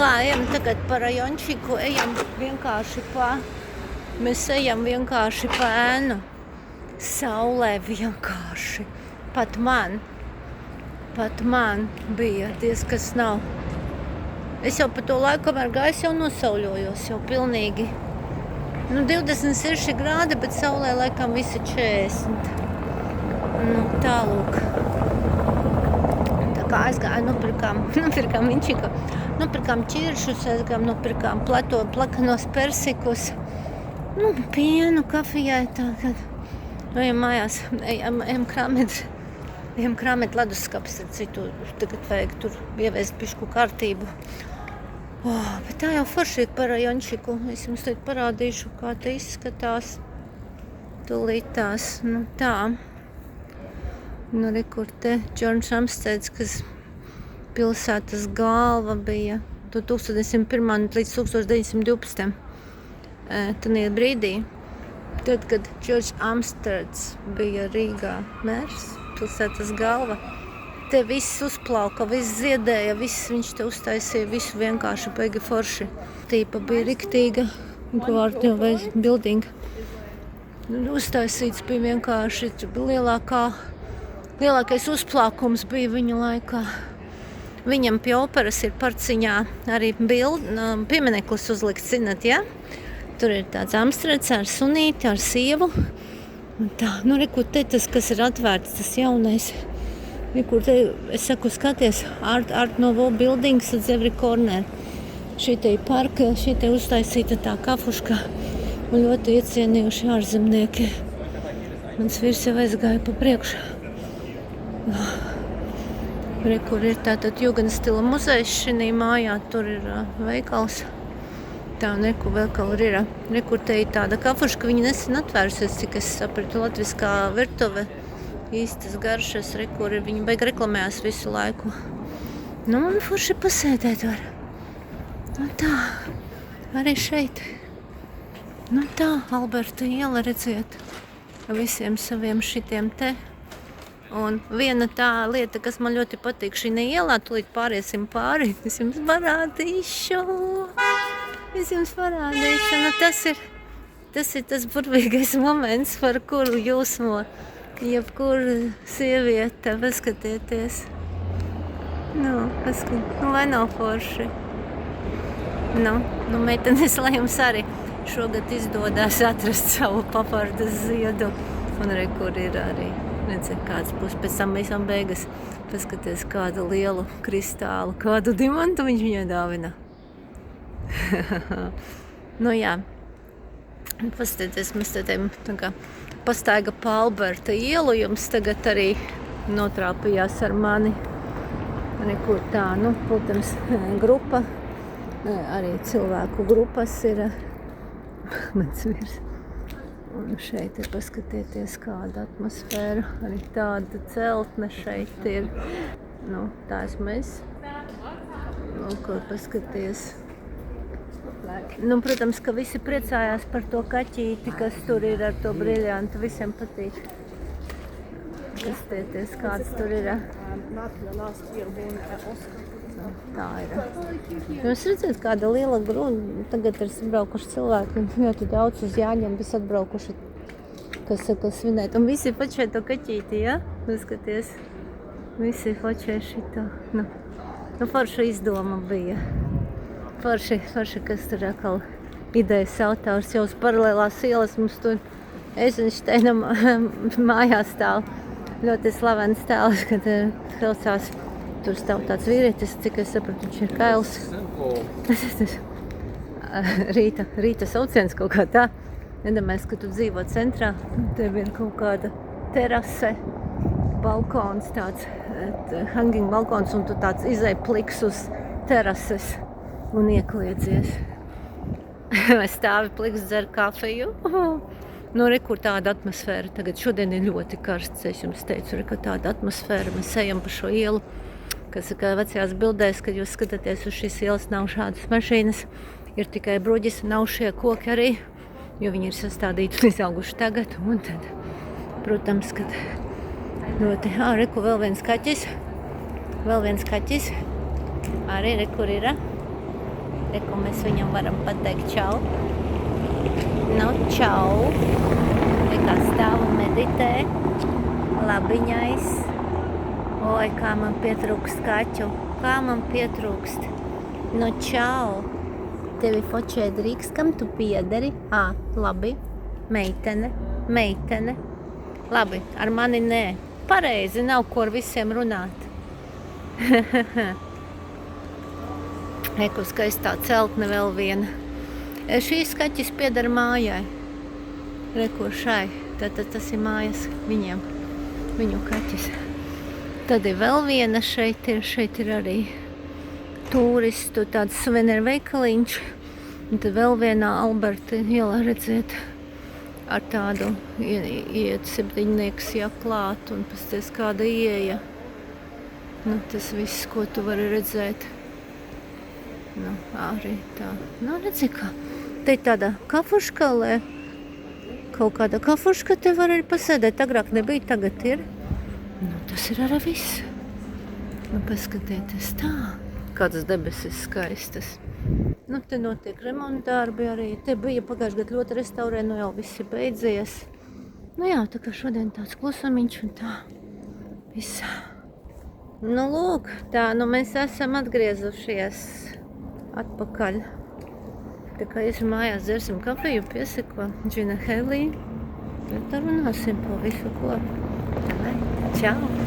kā, ejam tagad pa rajončiku, mēs ejam vienkārši pa ēnu. Saulē vienkārši. Pat man bija diezkas nav. Es jau pa to laiku, kamēr gaisu, jau nosauļojos, jau pilnīgi. 26 grādi, bet saulē laikam visi 40. Tālūk. Tā kā aizgāju, nopirkām vinčiku, nopirkām ķiršus, nopirkām plakanos persikus, pienu, kafijai, tagad. Ejam mājās, ejam krāmēt leduskapis, ar citu, tagad vajag tur ieviest bišku kārtību. Bet tā jau forši ir par rajončiku, es jums teikt parādīšu, kā te izskatās, tūlītās, tā. Kur te Džons Amsteds, kas pilsētas galva bija 1901 līdz 1912. Tanī brīdī. Tad, kad Džons Amsteds bija Rīgā mērs, pilsētas galva, te viss uzplauka, viss ziedēja, viņš te uztaisīja visu vienkārši baigi forši. Tīpa bija riktīga, building. Uztaisīts bija vienkārši lielākais uzplaukums bija viņa laikā. Viņam pie operas ir Parciņā arī piemineklis uzlikts, zināt, ja? Tur ir tāds Amstreds ar sunīti, ar sievu. Tā, kur te tas, kas ir atvērts, tas jaunais. Kur te, es saku, skaties, Art Nouveau buildings at every corner. Šī te ir parka, šī te uztaisīta tā kafuška. Un ļoti iecienījuši ārzemnieki. Mans vīrs jau aizgāja pa priekšu. Kur ir tātad Jugendstila muzejs šinī mājā, tur ir veikals. Tā, kur vēl kaut ir. Kur te ir tāda kafuška, viņa nesen atvērsies, cik es sapratu, latviskā virtuve, īstas garšas, kur ir, viņa baigi reklamējās visu laiku. Un forši pasēdēt var. Tā, arī šeit. Tā, Alberta iela, redziet, visiem saviem šitiem te. Un viena tā lieta, kas man ļoti patīk šī ielā, tūlīt pāriesim pāri, es jums parādīšu. Tas ir tas burvīgais moments, par kuru jūsmo, jebkura sieviete, paskatieties. Vai nav forši? Meitenes, lai jums arī šogad izdodās atrast savu papardas ziedu. Un kur ir arī, nezinu, kāds būs pēc tam visam beigas. Paskaties, kādu lielu kristālu, kādu dimantu viņš viņai dāvina. Jā. Paskatieties, mēs te pastaiga pa Alberta ielu, jums tagad arī notrāpījās ar mani. Kur tā, protams, grupa, arī cilvēku grupas ir mans vīrs. Un šeit ir, paskatieties, kāda atmosfēra, arī tāda celtne šeit ir. Tā esmu es. Kur paskaties. Protams, ka visi priecājās par to kaķīti, kas tur ir ar to briljantu. Visiem patīk. Paskatieties, kāds tur ir. Tā ir. Jūs redzat, kāda liela gruna. Tagad ir sabraukuši cilvēki. Ļoti daudz uz Jāņiem visi atbraukuši, kas svinēt. Un visi pačē to kaķīti, ja? Paskaties. Visi pačē šito. Forša izdoma bija. Forši, kas tur atkal idejas autors, jau uz paralēlās ielas mums tur Eizenšteina mājās stāv ļoti slavens tēls, kad klausās, tur stāv tāds vīrietis, cik es sapratu, viņš ir kails. Rīta sauciens kaut kā tā. Iedomājies, ka tu dzīvo centrā, tev ir kaut kāda terase, balkons, tāds hanging balkons, un tu tāds izej pliks uz terases. Un iekliedzies. Vai stāvi pliks, dzer kafiju. Kur tāda atmosfēra. Tagad šodien ir ļoti karsts, es jums teicu, ka tāda atmosfēra. Mēs ejam pa šo ielu, kas vecajās bildēs, kad jūs skatāties uz šīs ielas, nav šādas mašīnas. Ir tikai bruģis, nav šie koki arī, jo viņi ir sastādīti un izauguši tagad. Un tad, protams, kad ļoti, reku vēl viens kaķis. Arī, kur ir. Reku mēs viņam varam pateikt čau. Nu, čau. Nekā stāv un meditē. Labiņais. Oi, kā man pietrūkst kaķu. Kā man pietrūkst. Nu, čau. Tevi fočē drīkst, kam tu piederi? Labi. Meitene. Labi, ar mani nē. Pareizi, nav ko ar visiem runāt. Reku skaistā celtne vēl viena. Šīs kaķis pieder mājai. Reku šai. Tātad tas ir mājas viņiem. Viņu kaķis. Tad ir vēl viena šeit ir arī turistu tāds suvenīru veikaliņš. Un tad vēl vienā Alberta ielā redzēt ar tādu iet septiņnieks jāklāt un pasties kāda ieeja. Nu, tas viss, ko tu vari redzēt. Nu, arī tā. Nu, redzi kā. Te ir tāda kafuška, kaut kāda kafuška te var arī pasēdēt. Agrāk nebija, tagad ir. Nu, tas ir arī viss. Nu, paskatieties tā. Kādas debesis skaistas. Nu, te notiek remontdarbi arī. Te bija pagājušajā gadā ļoti restaurē, nu jau viss ir beidzies. Nu jā, tā kā šodien tāds klusamiņš un tā. Viss. Nu, lūk, tā, nu mēs esam atgriezušies atpakaļ. Tā kā iesim mājās, dzersim kafiju, pieseko džina helī. Tad runāsim par visu ko. Tā, čau!